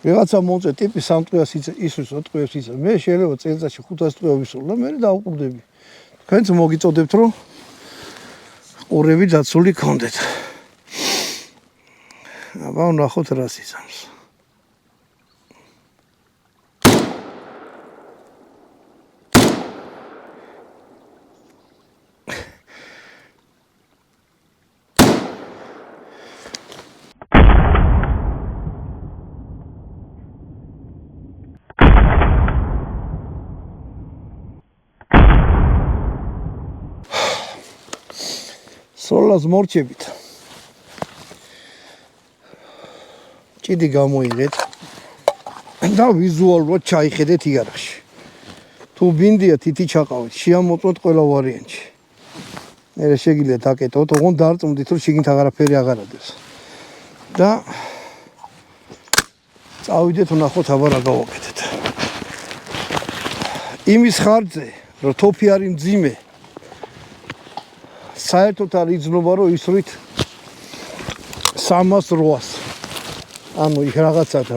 ვიღაცა მომწე ტიპი 3 დღეას ისვრის 4 დღეას ისა. მე შეიძლება წელიწადში 500 დღე ვისვრო და მე დავუყურდები. თქვენც მოგიწოდებთ რომ ყურები დაცული გქონდეთ. აბა ვნახოთ რას იზამს. სოლას მორჩებით. ჭიდი გამოიღეთ და ვიზუალურად ჩაიხედეთ იარაღში. თუ ბინდია თითი ჩაყავით, შეამოწმოთ ყველა ვარიანტში. მე შეგიძლიათ აკეთოთ, ოღონდ დარწმუნდით რომ შიგნით აღარაფერი აღარ ადეს. და წავიდეთ ვნახოთ აბა რა გავაკეთეთ. იმის ხარჯზე, რომ თოფი არის მძიმე, საერთოდ არ იგრძნობა რომ ისვრით 300-800. ანუ იქ რაღაცა და